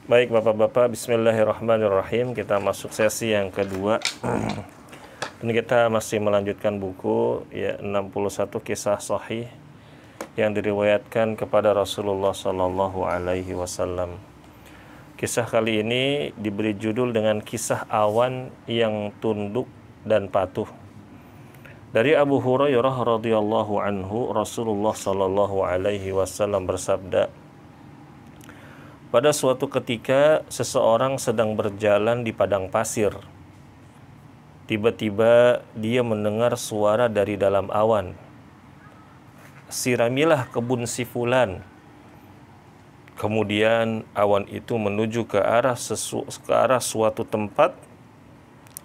Baik Bapak-Bapak, bismillahirrahmanirrahim. Kita masuk sesi yang kedua. Dan kita masih melanjutkan buku 61 kisah sahih yang diriwayatkan kepada Rasulullah sallallahu alaihi wasallam. Kisah kali ini diberi judul dengan kisah awan yang tunduk dan patuh. Dari Abu Hurairah radhiyallahu anhu, Rasulullah sallallahu alaihi wasallam bersabda, pada suatu ketika seseorang sedang berjalan di padang pasir. Tiba-tiba dia mendengar suara dari dalam awan. Siramilah kebun si fulan. Kemudian awan itu menuju ke arah suatu tempat,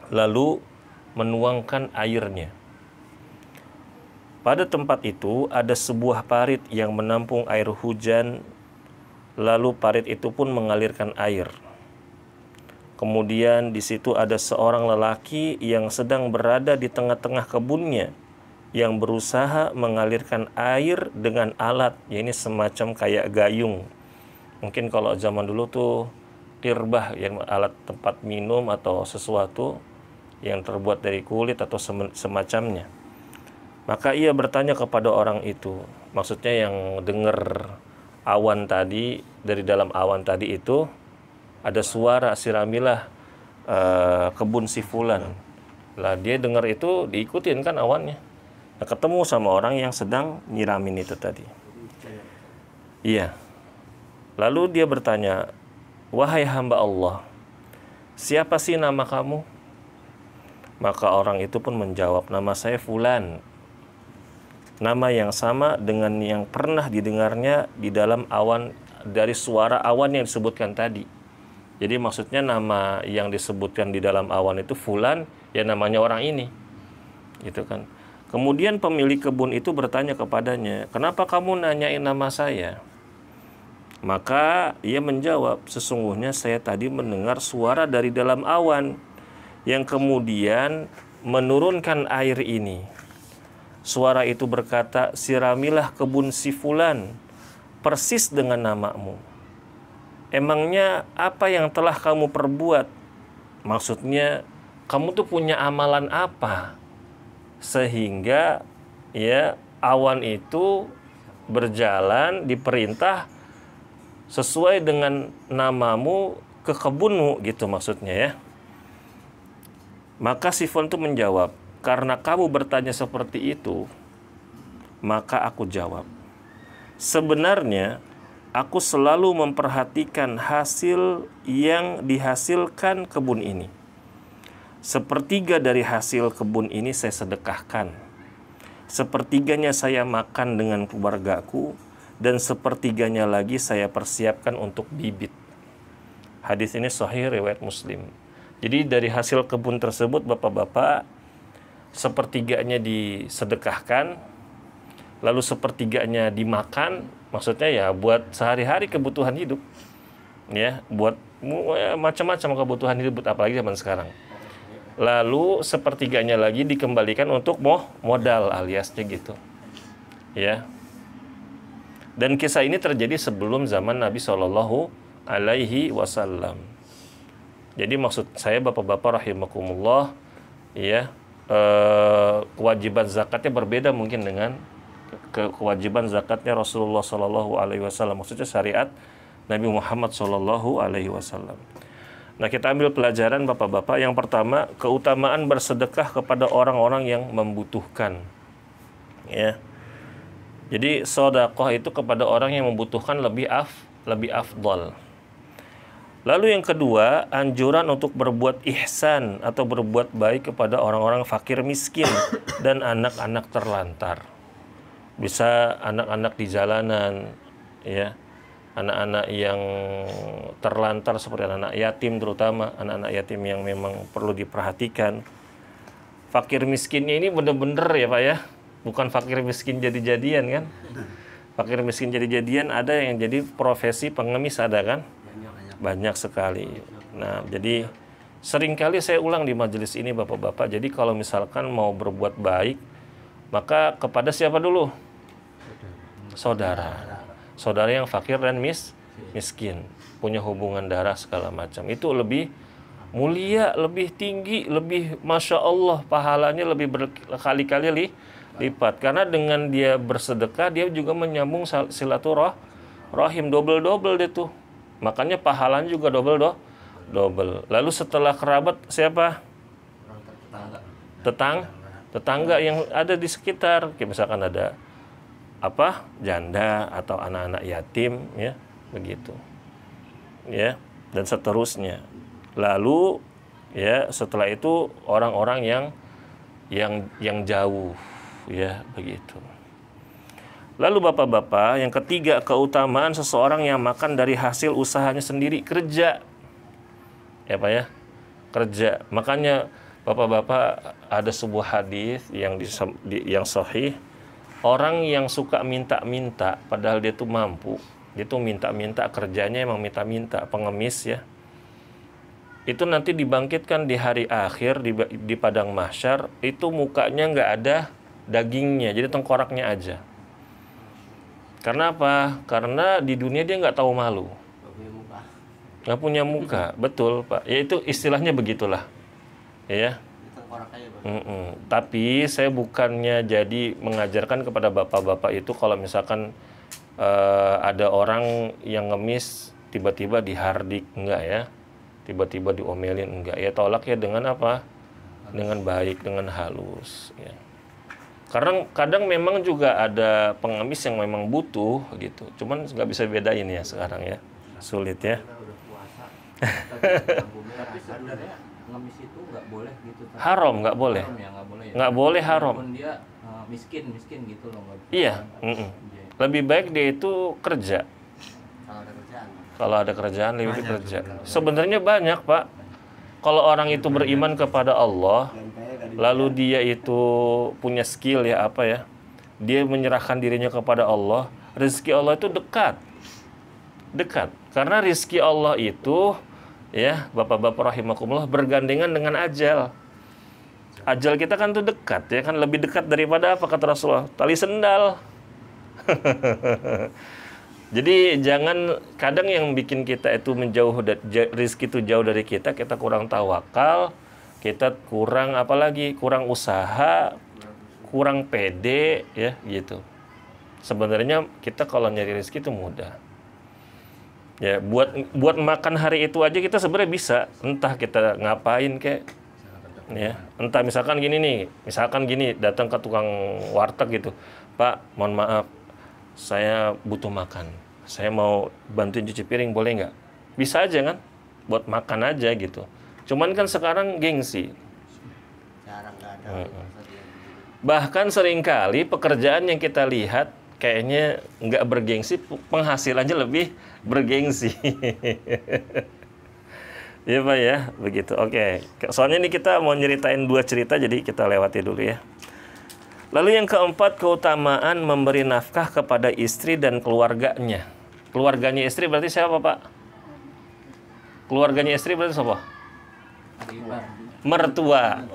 lalu menuangkan airnya. Pada tempat itu ada sebuah parit yang menampung air hujan. Lalu parit itu pun mengalirkan air. Kemudian di situ ada seorang lelaki yang sedang berada di tengah-tengah kebunnya, yang berusaha mengalirkan air dengan alat, ini semacam kayak gayung. Mungkin kalau zaman dulu tuh tirbah, yang alat tempat minum atau sesuatu yang terbuat dari kulit atau semacamnya. Maka ia bertanya kepada orang itu, maksudnya yang dengar awan tadi, dari dalam awan tadi itu ada suara siramilah kebun si fulan. Lah dia dengar itu, diikutin kan awannya. Nah, ketemu sama orang yang sedang nyiramin itu tadi. Iya. Lalu dia bertanya, wahai hamba Allah, siapa sih nama kamu? Maka orang itu pun menjawab, nama saya fulan. Nama yang sama dengan yang pernah didengarnya di dalam awan, dari suara awan yang disebutkan tadi. Jadi maksudnya nama yang disebutkan di dalam awan itu fulan, ya namanya orang ini. Gitu kan. Kemudian pemilik kebun itu bertanya kepadanya, kenapa kamu nanyain nama saya? Maka ia menjawab, sesungguhnya saya tadi mendengar suara dari dalam awan yang kemudian menurunkan air ini. Suara itu berkata, siramilah kebun si fulan, persis dengan namamu. Emangnya apa yang telah kamu perbuat? Maksudnya, kamu tuh punya amalan apa? Sehingga ya awan itu berjalan, diperintah sesuai dengan namamu ke kebunmu, gitu maksudnya ya. Maka si fulan itu menjawab, karena kamu bertanya seperti itu, maka aku jawab, sebenarnya aku selalu memperhatikan hasil yang dihasilkan kebun ini. Sepertiga dari hasil kebun ini saya sedekahkan. Sepertiganya saya makan dengan keluargaku, dan sepertiganya lagi saya persiapkan untuk bibit. Hadis ini sahih riwayat Muslim. Jadi dari hasil kebun tersebut, Bapak-bapak, sepertiganya disedekahkan, lalu sepertiganya dimakan, maksudnya ya buat sehari-hari kebutuhan hidup, ya buat macam-macam kebutuhan hidup, apalagi zaman sekarang. Lalu sepertiganya lagi dikembalikan untuk modal aliasnya gitu, ya. Dan kisah ini terjadi sebelum zaman Nabi Shallallahu Alaihi Wasallam. Jadi maksud saya Bapak-bapak rahimakumullah, ya. Kewajiban zakatnya berbeda mungkin dengan kewajiban zakatnya Rasulullah Shallallahu Alaihi Wasallam. Maksudnya syariat Nabi Muhammad Shallallahu Alaihi Wasallam. Nah, kita ambil pelajaran Bapak-bapak. Yang pertama, keutamaan bersedekah kepada orang-orang yang membutuhkan. Ya. Jadi sedekah itu kepada orang yang membutuhkan lebih afdal. Lalu yang kedua, anjuran untuk berbuat ihsan atau berbuat baik kepada orang-orang fakir miskin dan anak-anak terlantar. Bisa anak-anak di jalanan, ya, anak-anak yang terlantar seperti anak-anak yatim, terutama anak-anak yatim yang memang perlu diperhatikan. Fakir miskinnya ini benar-benar ya Pak ya, bukan fakir miskin jadi-jadian kan. Fakir miskin jadi-jadian ada yang jadi profesi pengemis, ada kan? Banyak sekali. Nah, jadi seringkali saya ulang di majelis ini Bapak-bapak. Jadi kalau misalkan mau berbuat baik, maka kepada siapa dulu? Saudara. Saudara yang fakir dan miskin. punya hubungan darah segala macam. Itu lebih mulia, lebih tinggi, lebih Masya Allah, pahalanya lebih berkali-kali lipat. Karena dengan dia bersedekah, dia juga menyambung silaturahim, double-double dia tuh. Makanya pahalanya juga double. Lalu setelah kerabat siapa? Tetangga yang ada di sekitar. Kayak misalkan ada janda atau anak-anak yatim, ya, begitu. Ya, dan seterusnya. Lalu ya setelah itu orang-orang yang jauh, ya, begitu. Lalu bapak-bapak, yang ketiga, keutamaan seseorang yang makan dari hasil usahanya sendiri, kerja. Ya Pak ya, kerja. Makanya bapak-bapak, ada sebuah hadis yang sahih, orang yang suka minta-minta padahal dia tuh mampu, dia tuh minta-minta, kerjanya emang minta-minta, pengemis ya. Itu nanti dibangkitkan di hari akhir di padang mahsyar, itu mukanya nggak ada dagingnya, jadi tengkoraknya aja. Karena apa? Karena di dunia dia nggak tahu malu, nggak punya muka. Betul Pak, ya itu istilahnya begitulah, ya. Tapi saya bukannya jadi mengajarkan kepada bapak-bapak itu kalau misalkan ada orang yang ngemis tiba-tiba dihardik, enggak ya, tiba-tiba diomelin, enggak ya, tolak ya dengan apa? Dengan baik, dengan halus ya. Karena kadang memang juga ada pengemis yang memang butuh gitu, cuman nggak bisa bedain ya sekarang ya, sulit ya. Tapi sebenarnya ngemis itu nggak boleh gitu. Haram, nggak boleh. Haram ya, nggak boleh. Ya? Nggak boleh, haram. Walaupun dia miskin gitu loh. Iya. Lebih baik dia itu kerja. Kalau ada kerjaan lebih baik kerja. Sebenarnya banyak Pak. Kalau orang itu beriman kepada Allah, lalu dia itu punya skill ya apa ya, dia menyerahkan dirinya kepada Allah, rezeki Allah itu dekat. Karena rezeki Allah itu, ya bapak-bapak rahimakumullah, bergandengan dengan ajal. Ajal kita kan tuh dekat ya kan, lebih dekat daripada apa kata Rasulullah? Tali sendal. Jadi jangan, kadang yang bikin kita itu menjauh, rezeki itu jauh dari kita kurang tawakal, kita kurang apalagi, kurang usaha, kurang pede ya gitu. Sebenarnya kita kalau nyari rezeki itu mudah. Ya, buat makan hari itu aja kita sebenarnya bisa, entah kita ngapain kek. Ya, entah misalkan gini, datang ke tukang warteg gitu. Pak, mohon maaf, saya butuh makan. Saya mau bantuin cuci piring, boleh nggak? Bisa aja kan? Buat makan aja gitu. Cuman kan sekarang gengsi. Bahkan seringkali pekerjaan yang kita lihat kayaknya nggak bergengsi, penghasilannya lebih bergengsi. Ya Pak ya, begitu. Oke. Soalnya ini kita mau nyeritain 2 cerita, jadi kita lewati dulu ya. Lalu yang keempat, keutamaan memberi nafkah kepada istri dan keluarganya. Keluarganya istri berarti siapa Pak? Keluarganya istri berarti siapa? Mertua,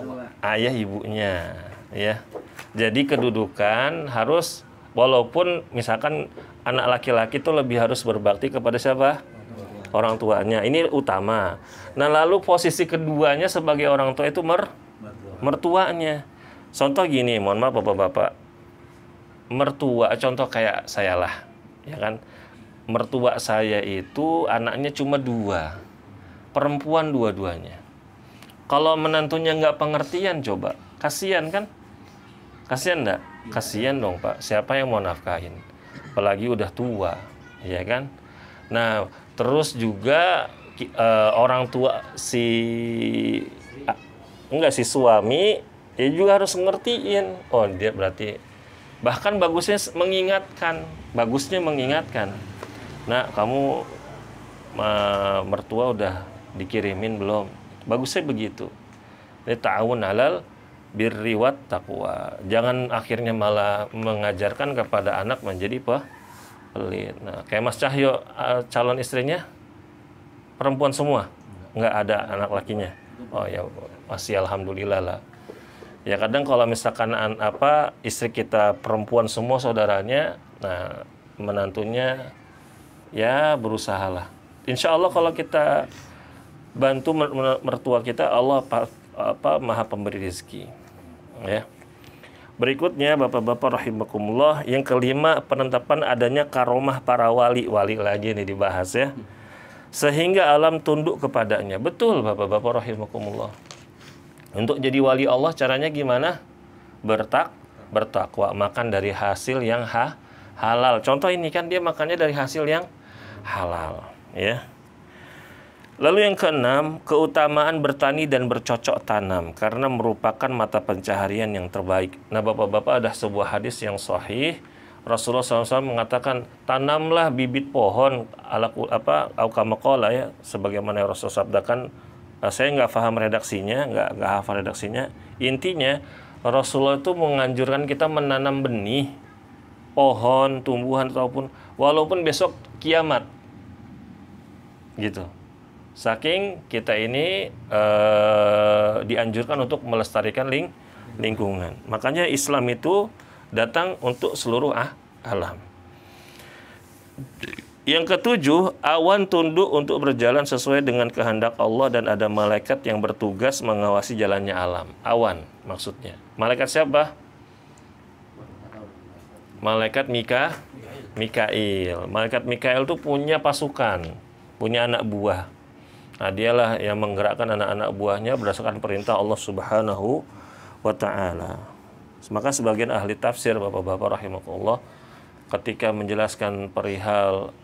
ayah ibunya, ya. Jadi kedudukan harus, walaupun misalkan anak laki-laki itu lebih harus berbakti kepada siapa? Orang tuanya. Ini utama. Nah lalu posisi keduanya sebagai orang tua itu mertuanya. Contoh gini, mohon maaf bapak-bapak, mertua, contoh kayak saya lah, ya kan, mertua saya itu anaknya cuma 2, perempuan dua-duanya. Kalau menantunya nggak pengertian, coba, kasihan kan? Kasihan nggak? Kasihan dong Pak, siapa yang mau nafkahin? Apalagi udah tua, ya kan? Nah, terus juga orang tua si suami, ya juga harus ngertiin. Oh dia berarti, bahkan bagusnya mengingatkan. Nah kamu mertua udah dikirimin belum? Bagusnya begitu. Jadi ta'awun 'alal birri wat taqwa. Jangan akhirnya malah mengajarkan kepada anak menjadi pelit. Nah kayak Mas Cahyo, calon istrinya perempuan semua, nggak ada anak lakinya. Oh ya masih alhamdulillah lah. Ya kadang kalau misalkan istri kita perempuan semua saudaranya, nah menantunya ya berusahalah insya Allah kalau kita bantu mertua kita, Allah maha pemberi rezeki. Ya. Berikutnya Bapak-bapak rahimakumullah, yang kelima penetapan adanya karomah para wali lagi nih dibahas ya. Sehingga alam tunduk kepadanya. Betul Bapak-bapak rahimakumullah. Untuk jadi wali Allah caranya gimana? Bertakwa, makan dari hasil yang halal. Contoh ini kan dia makannya dari hasil yang halal, ya. Lalu yang keenam, keutamaan bertani dan bercocok tanam karena merupakan mata pencaharian yang terbaik. Nah, Bapak-bapak, ada sebuah hadis yang sahih. Rasulullah SAW mengatakan, tanamlah bibit pohon au kama qala ya, sebagaimana Rasul sabdakan. Saya nggak paham redaksinya, nggak hafal redaksinya. Intinya Rasulullah itu menganjurkan kita menanam benih, pohon, tumbuhan ataupun walaupun besok kiamat, gitu. Saking kita ini dianjurkan untuk melestarikan lingkungan. Makanya Islam itu datang untuk seluruh alam. Yang ketujuh, awan tunduk untuk berjalan sesuai dengan kehendak Allah dan ada malaikat yang bertugas mengawasi jalannya alam. Awan maksudnya. Malaikat siapa? Malaikat Mikail. Malaikat Mikail itu punya pasukan, punya anak buah. Nah, dialah yang menggerakkan anak-anak buahnya berdasarkan perintah Allah Subhanahu wa ta'ala. Maka sebagian ahli tafsir, Bapak-bapak rahimakumullah, ketika menjelaskan perihal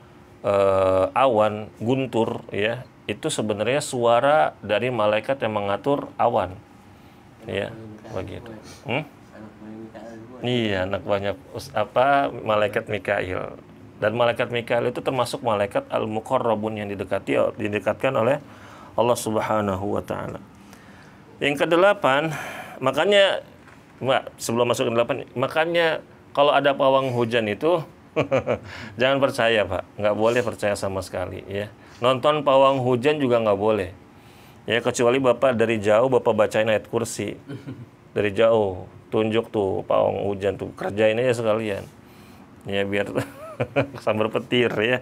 awan guntur ya, itu sebenarnya suara dari malaikat yang mengatur awan. Ya, begitu. Iya, anak banyak malaikat Mikail. Dan malaikat Mikail itu termasuk malaikat al-muqarrabun yang didekatkan oleh Allah Subhanahu wa taala. Yang kedelapan, makanya sebelum masuk ke delapan, makanya kalau ada pawang hujan itu jangan percaya, Pak. Nggak boleh percaya sama sekali ya. Nonton pawang hujan juga nggak boleh. Ya, kecuali Bapak dari jauh Bapak bacain ayat kursi. Dari jauh tunjuk tuh pawang hujan tuh, kerjain aja sekalian. Ya biar sambar petir ya.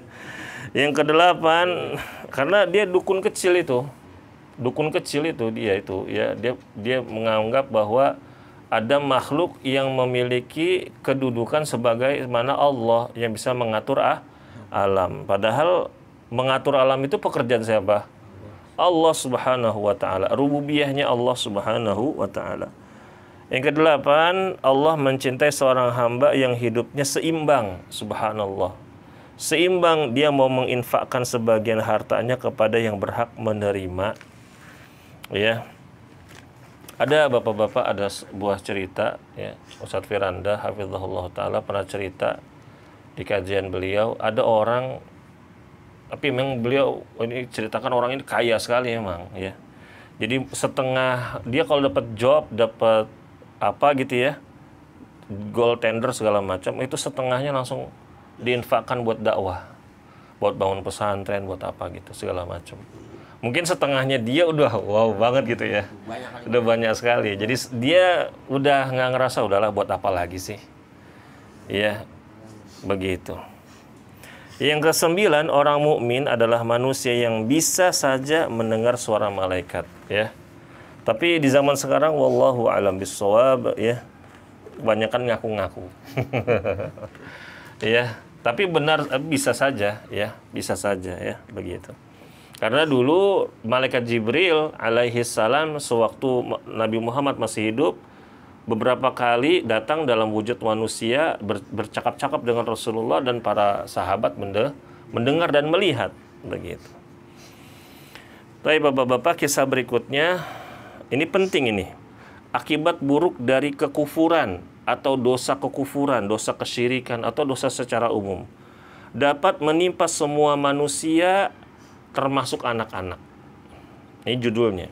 Yang kedelapan, karena dia dukun kecil itu dia ya, dia menganggap bahwa ada makhluk yang memiliki kedudukan sebagai mana Allah yang bisa mengatur alam. Padahal mengatur alam itu pekerjaan siapa? Allah Subhanahu wa taala. Rububiyahnya Allah Subhanahu wa taala. Yang kedelapan, Allah mencintai seorang hamba yang hidupnya seimbang, subhanallah. Seimbang, dia mau menginfakkan sebagian hartanya kepada yang berhak menerima. Ya. Ada Bapak-bapak, ada sebuah cerita ya. Ustadz Firanda hafizahullah taala pernah cerita di kajian beliau, ada orang, tapi memang beliau ini ceritakan orang ini kaya sekali memang ya. Jadi setengah dia kalau dapat job, dapat apa gitu ya, gold tender segala macam, itu setengahnya langsung diinfakkan buat dakwah, buat bangun pesantren, buat apa gitu segala macam. Mungkin setengahnya dia udah wow banget gitu ya, udah banyak sekali. Jadi dia udah nggak ngerasa udahlah buat apa lagi sih, ya begitu. Yang kesembilan, orang mukmin adalah manusia yang bisa saja mendengar suara malaikat ya. Tapi di zaman sekarang wallahu a'lam bissawab ya, kebanyakan ngaku-ngaku. Ya, tapi benar bisa saja ya begitu. Karena dulu malaikat Jibril alaihi salam sewaktu Nabi Muhammad masih hidup beberapa kali datang dalam wujud manusia bercakap-cakap dengan Rasulullah dan para sahabat mendengar dan melihat begitu. Baik Bapak-bapak, kisah berikutnya ini penting ini. Akibat buruk dari kekufuran atau dosa kekufuran, dosa kesyirikan atau dosa secara umum dapat menimpa semua manusia termasuk anak-anak. Ini judulnya.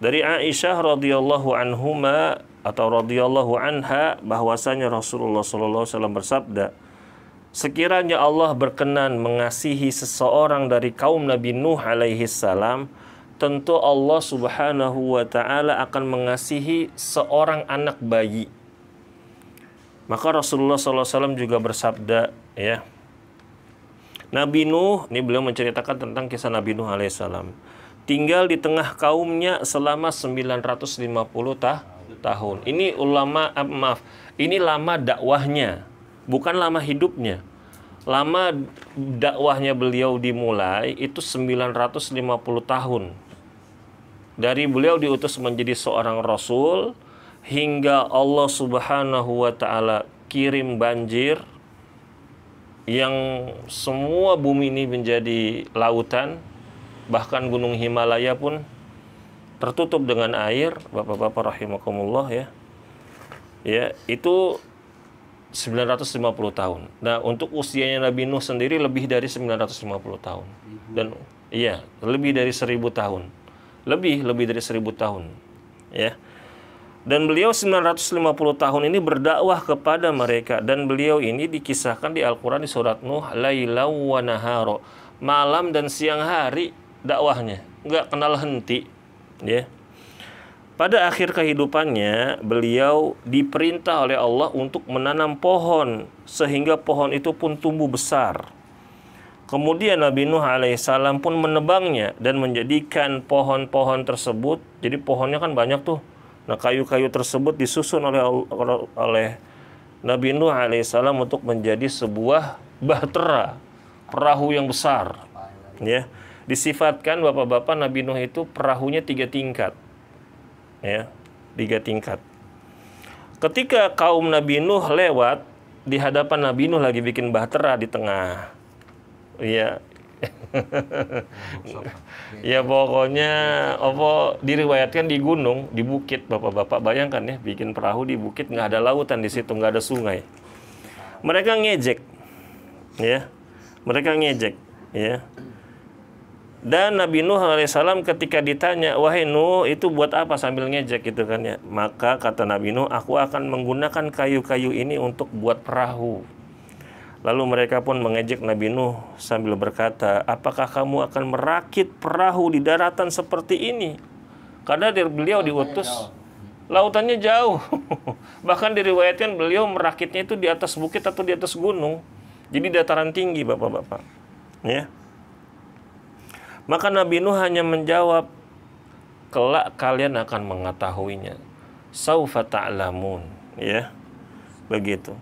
Dari Aisyah radhiyallahu anhuma atau radhiyallahu anha bahwasanya Rasulullah sallallahu alaihi wasallam bersabda, sekiranya Allah berkenan mengasihi seseorang dari kaum Nabi Nuh alaihi salam, tentu Allah Subhanahu wa ta'ala akan mengasihi seorang anak bayi. Maka Rasulullah SAW juga bersabda ya, Nabi Nuh, ini beliau menceritakan tentang kisah Nabi Nuh alaihissalam. Tinggal di tengah kaumnya selama 950 tahun. Ini ini lama dakwahnya, bukan lama hidupnya. Lama dakwahnya beliau dimulai itu 950 tahun. Dari beliau diutus menjadi seorang rasul hingga Allah Subhanahu wa taala kirim banjir yang semua bumi ini menjadi lautan, bahkan gunung Himalaya pun tertutup dengan air, Bapak-bapak rahimakumullah ya. Ya, itu 950 tahun. Nah, untuk usianya Nabi Nuh sendiri lebih dari 950 tahun. Dan iya, lebih dari 1000 tahun. Lebih dari 1000 tahun. Ya. Dan beliau 950 tahun ini berdakwah kepada mereka, dan beliau ini dikisahkan di Al-Qur'an di surat Nuh, lailau wa naharo. Malam dan siang hari dakwahnya, enggak kenal henti, ya. Pada akhir kehidupannya, beliau diperintah oleh Allah untuk menanam pohon, sehingga pohon itu pun tumbuh besar. Kemudian Nabi Nuh alaihissalam pun menebangnya dan menjadikan pohon-pohon tersebut, jadi pohonnya kan banyak tuh. Nah, kayu-kayu tersebut disusun oleh Nabi Nuh alaihissalam untuk menjadi sebuah bahtera, perahu yang besar. Ya, disifatkan bapak-bapak Nabi Nuh itu perahunya 3 tingkat. Ya, 3 tingkat. Ketika kaum Nabi Nuh lewat di hadapan Nabi Nuh lagi bikin bahtera di tengah. Iya. Ya pokoknya diriwayatkan di gunung, di bukit, bapak-bapak bayangkan ya, bikin perahu di bukit, nggak ada lautan di situ, nggak ada sungai. Mereka ngejek, ya, ya. Dan Nabi Nuh alaihissalam ketika ditanya, wahai Nuh, itu buat apa, sambil ngejek gitu kan ya. Maka kata Nabi Nuh, aku akan menggunakan kayu-kayu ini untuk buat perahu. Lalu mereka pun mengejek Nabi Nuh sambil berkata, apakah kamu akan merakit perahu di daratan seperti ini? Karena beliau diutus, lautannya jauh. Bahkan diriwayatkan beliau merakitnya itu di atas bukit atau di atas gunung. Jadi dataran tinggi, bapak-bapak. Ya. Maka Nabi Nuh hanya menjawab, kelak kalian akan mengetahuinya. Saufa ta'lamun. Ya. Begitu.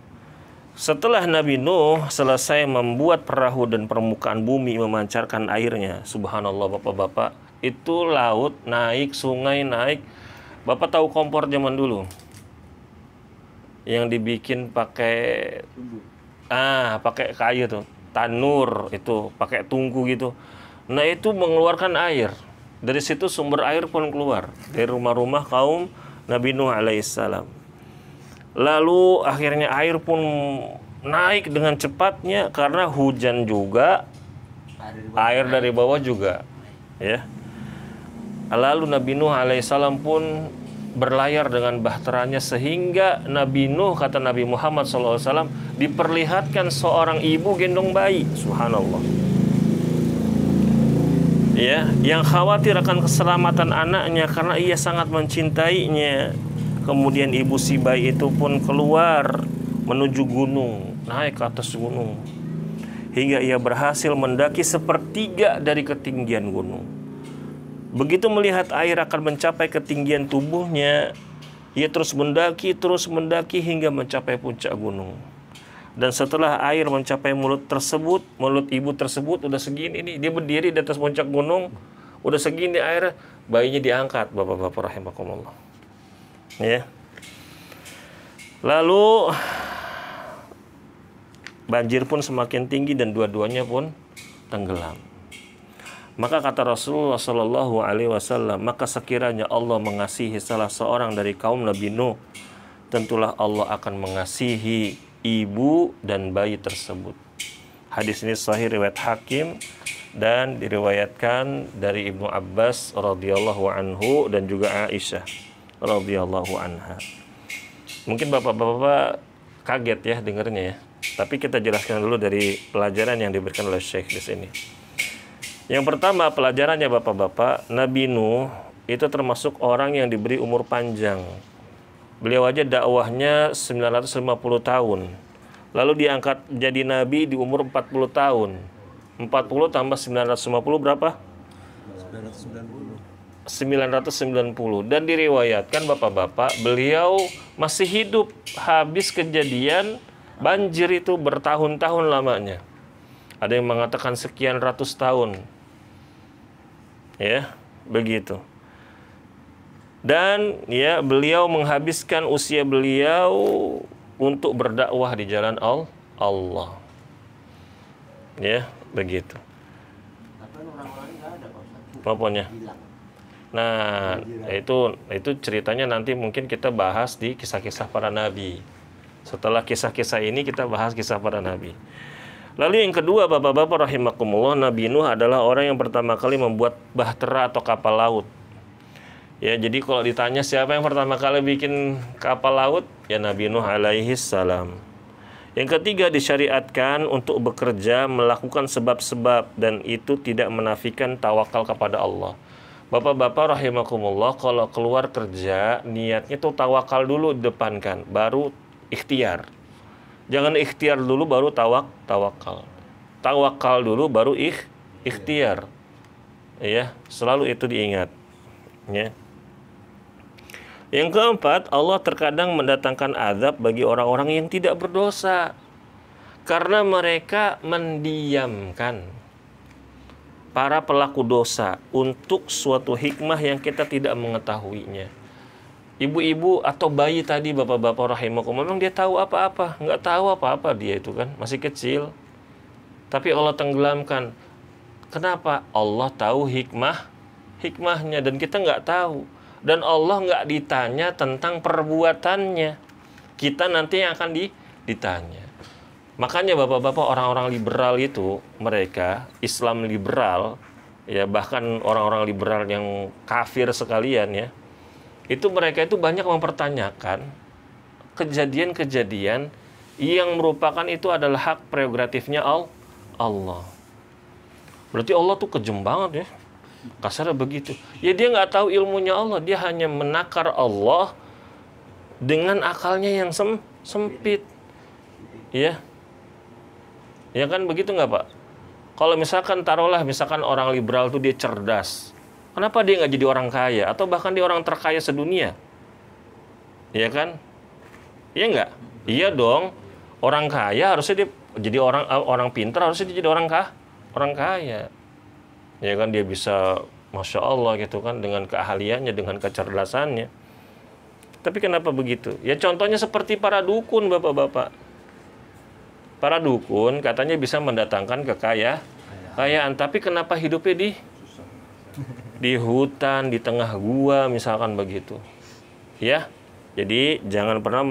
Setelah Nabi Nuh selesai membuat perahu dan permukaan bumi memancarkan airnya, subhanallah bapak-bapak, itu laut naik, sungai naik. Bapak tahu kompor zaman dulu? Yang dibikin pakai kayu tuh, tanur itu, pakai tungku gitu. Nah, itu mengeluarkan air. Dari situ sumber air pun keluar dari rumah-rumah kaum Nabi Nuh alaihissalam. Lalu akhirnya air pun naik dengan cepatnya karena hujan juga, air dari bawah juga, ya. Lalu Nabi Nuh alaihissalam pun berlayar dengan bahteranya sehingga Nabi Nuh, kata Nabi Muhammad SAW, diperlihatkan seorang ibu gendong bayi, subhanallah. Ya, yang khawatir akan keselamatan anaknya karena ia sangat mencintainya. Kemudian ibu si bayi itu pun keluar menuju gunung, naik ke atas gunung, hingga ia berhasil mendaki 1/3 dari ketinggian gunung. Begitu melihat air akan mencapai ketinggian tubuhnya, ia terus mendaki hingga mencapai puncak gunung. Dan setelah air mencapai mulut ibu tersebut udah segini nih, dia berdiri di atas puncak gunung, udah segini air, bayinya diangkat, bapak-bapak rahimakumullah. Ya. Lalu banjir pun semakin tinggi dan dua-duanya pun tenggelam. Maka kata Rasulullah Shallallahu Alaihi Wasallam, maka sekiranya Allah mengasihi salah seorang dari kaum Nabi Nuh, tentulah Allah akan mengasihi ibu dan bayi tersebut. Hadis ini sahih riwayat Hakim dan diriwayatkan dari Ibnu Abbas radhiyallahu anhu dan juga Aisyah radhiyallahu anha. Mungkin bapak-bapak kaget ya dengarnya ya. Tapi kita jelaskan dulu dari pelajaran yang diberikan oleh Syekh di sini. Yang pertama pelajarannya bapak-bapak, Nabi Nuh itu termasuk orang yang diberi umur panjang. Beliau aja dakwahnya 950 tahun. Lalu diangkat jadi nabi di umur 40 tahun. 40 tambah 950 berapa? 990. Dan diriwayatkan bapak-bapak, beliau masih hidup habis kejadian banjir itu bertahun-tahun lamanya. Ada yang mengatakan sekian ratus tahun. Ya, begitu. Dan ya, beliau menghabiskan usia beliau untuk berdakwah di jalan Allah. Ya, begitu. Apanya? Nah, itu ceritanya nanti mungkin kita bahas di kisah-kisah para nabi. Setelah kisah-kisah ini kita bahas kisah para nabi. Lalu yang kedua, bapak-bapak rahimakumullah, Nabi Nuh adalah orang yang pertama kali membuat bahtera atau kapal laut. Ya, jadi kalau ditanya siapa yang pertama kali bikin kapal laut, ya Nabi Nuh alaihi salam. Yang ketiga, disyariatkan untuk bekerja melakukan sebab-sebab, dan itu tidak menafikan tawakal kepada Allah. Bapak-bapak rahimakumullah, kalau keluar kerja niatnya tuh tawakal dulu depankan, baru ikhtiar. Jangan ikhtiar dulu baru tawakal. Tawakal dulu baru ikhtiar. Ya, selalu itu diingat. Ya. Yang keempat, Allah terkadang mendatangkan azab bagi orang-orang yang tidak berdosa karena mereka mendiamkan para pelaku dosa untuk suatu hikmah yang kita tidak mengetahuinya. Ibu-ibu atau bayi tadi, bapak-bapak rahimakumullah, memang dia tahu apa-apa? Nggak tahu apa-apa dia itu kan, masih kecil. Tapi Allah tenggelamkan. Kenapa? Allah tahu hikmahnya dan kita nggak tahu. Dan Allah nggak ditanya tentang perbuatannya. Kita nanti yang akan ditanya. Makanya bapak-bapak, orang-orang liberal itu, mereka Islam liberal, ya bahkan orang-orang liberal yang kafir sekalian ya, itu mereka itu banyak mempertanyakan kejadian-kejadian yang merupakan itu adalah hak prerogatifnya Allah. Berarti Allah tuh kejem banget ya. Kasarnya begitu. Ya dia nggak tahu ilmunya Allah, dia hanya menakar Allah dengan akalnya yang sempit. Ya. Ya kan begitu nggak Pak? Kalau misalkan taruhlah misalkan orang liberal tuh dia cerdas. Kenapa dia nggak jadi orang kaya atau bahkan dia orang terkaya sedunia? Ya kan? Iya nggak? Iya dong. Orang kaya harusnya dia jadi orang pintar, harusnya dia jadi orang kaya. Ya kan, dia bisa Masya Allah gitu kan, dengan keahliannya, dengan kecerdasannya. Tapi kenapa begitu? Ya contohnya seperti para dukun bapak-bapak. Para dukun katanya bisa mendatangkan kekayaan, tapi kenapa hidupnya di hutan, di tengah gua misalkan begitu. Ya. Jadi jangan pernah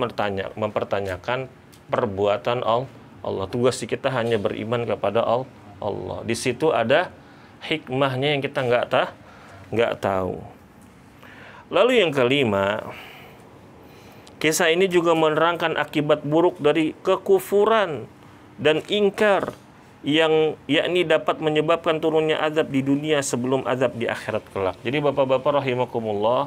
mempertanyakan perbuatan Allah. Tugas kita hanya beriman kepada Allah. Di situ ada hikmahnya yang kita nggak tahu. Lalu yang kelima, kisah ini juga menerangkan akibat buruk dari kekufuran dan ingkar yang yakni dapat menyebabkan turunnya azab di dunia sebelum azab di akhirat kelak. Jadi bapak-bapak rahimakumullah,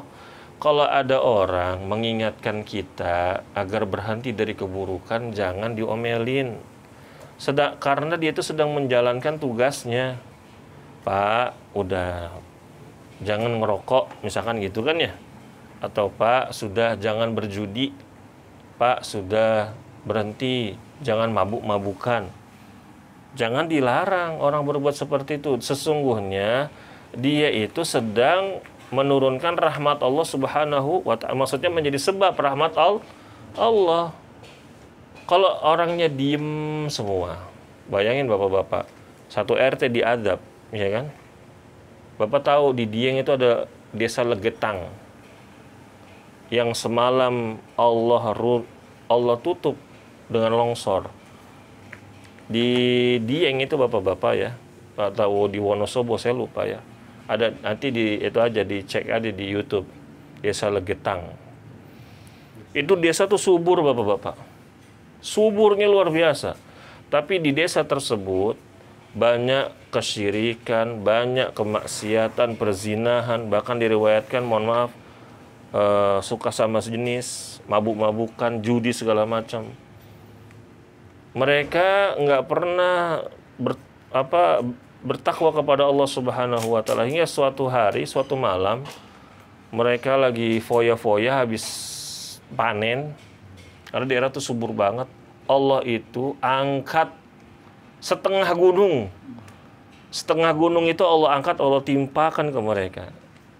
kalau ada orang mengingatkan kita agar berhenti dari keburukan, jangan diomelin. Karena dia itu sedang menjalankan tugasnya. Pak, udah jangan ngerokok misalkan gitu kan ya. Atau Pak, sudah jangan berjudi. Pak, sudah berhenti, jangan mabuk-mabukan. Jangan dilarang orang berbuat seperti itu. Sesungguhnya dia itu sedang menurunkan rahmat Allah Subhanahu wa ta'ala. Maksudnya menjadi sebab rahmat Allah. Kalau orangnya diem semua, bayangin bapak-bapak, satu RT diadab, ya kan? Bapak tahu di Dieng itu ada desa Legetang yang semalam Allah tutup dengan longsor. Di Dieng itu bapak-bapak ya, atau di Wonosobo saya lupa ya. Ada nanti itu aja dicek aja di YouTube, desa Legetang. Itu desa tuh subur bapak-bapak, suburnya luar biasa. Tapi di desa tersebut banyak kesyirikan, banyak kemaksiatan, perzinahan, bahkan diriwayatkan, mohon maaf, suka sama sejenis, mabuk-mabukan, judi segala macam. Mereka nggak pernah bertakwa kepada Allah Subhanahu wa taala hingga suatu hari, suatu malam mereka lagi foya-foya habis panen. Karena daerah itu subur banget. Allah itu angkat setengah gunung. Setengah gunung itu Allah angkat, Allah timpakan ke mereka.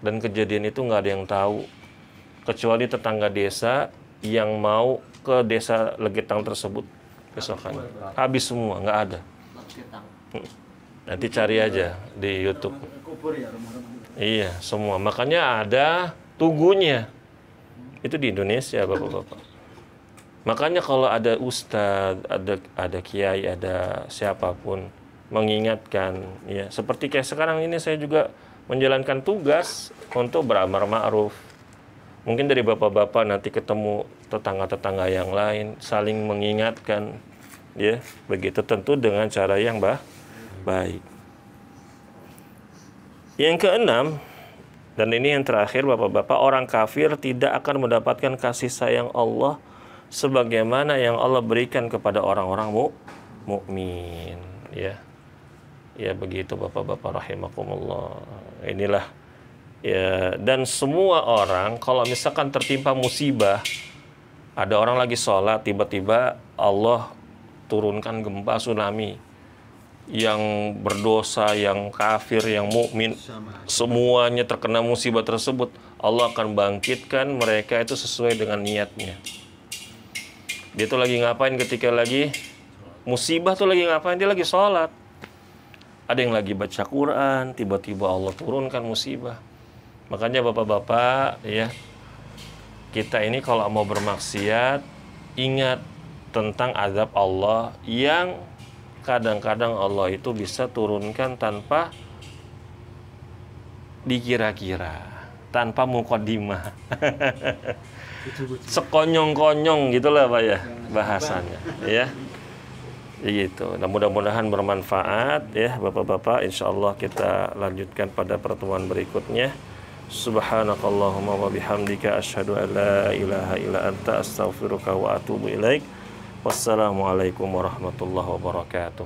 Dan kejadian itu nggak ada yang tahu. Kecuali tetangga desa yang mau ke desa Legetang tersebut besokannya. Habis semua, nggak ada. Nanti cari aja di YouTube. Iya, semua. Makanya ada tugunya. Itu di Indonesia, Bapak-bapak. Makanya kalau ada ustadz, ada kiai, ada siapapun mengingatkan, ya seperti kayak sekarang ini saya juga menjalankan tugas untuk beramar ma'ruf. Mungkin dari bapak-bapak nanti ketemu tetangga-tetangga yang lain, saling mengingatkan, ya begitu tentu dengan cara yang baik. Yang keenam, dan ini yang terakhir bapak-bapak, orang kafir tidak akan mendapatkan kasih sayang Allah sebagaimana yang Allah berikan kepada orang-orang mukmin, ya. Ya begitu bapak-bapak rahimakumullah. Inilah ya, dan semua orang kalau misalkan tertimpa musibah, ada orang lagi sholat tiba-tiba Allah turunkan gempa tsunami, yang berdosa, yang kafir, yang mukmin, semuanya terkena musibah tersebut, Allah akan bangkitkan mereka itu sesuai dengan niatnya. Dia tuh lagi ngapain ketika lagi musibah tuh lagi ngapain? Dia lagi sholat. Ada yang lagi baca Quran, tiba-tiba Allah turunkan musibah. Makanya bapak-bapak ya, kita ini kalau mau bermaksiat, ingat tentang azab Allah yang kadang-kadang Allah itu bisa turunkan tanpa dikira-kira, tanpa muqaddimah. Sekonyong-konyong gitulah Pak ya bahasanya, ya. Gitu. Nah, mudah-mudahan bermanfaat ya Bapak-bapak. Insyaallah kita lanjutkan pada pertemuan berikutnya. Subhanakallahumma wa bihamdika asyhadu an la ilaha illa anta astaghfiruka wa atubu ilaik. Wassalamualaikum warahmatullahi wabarakatuh.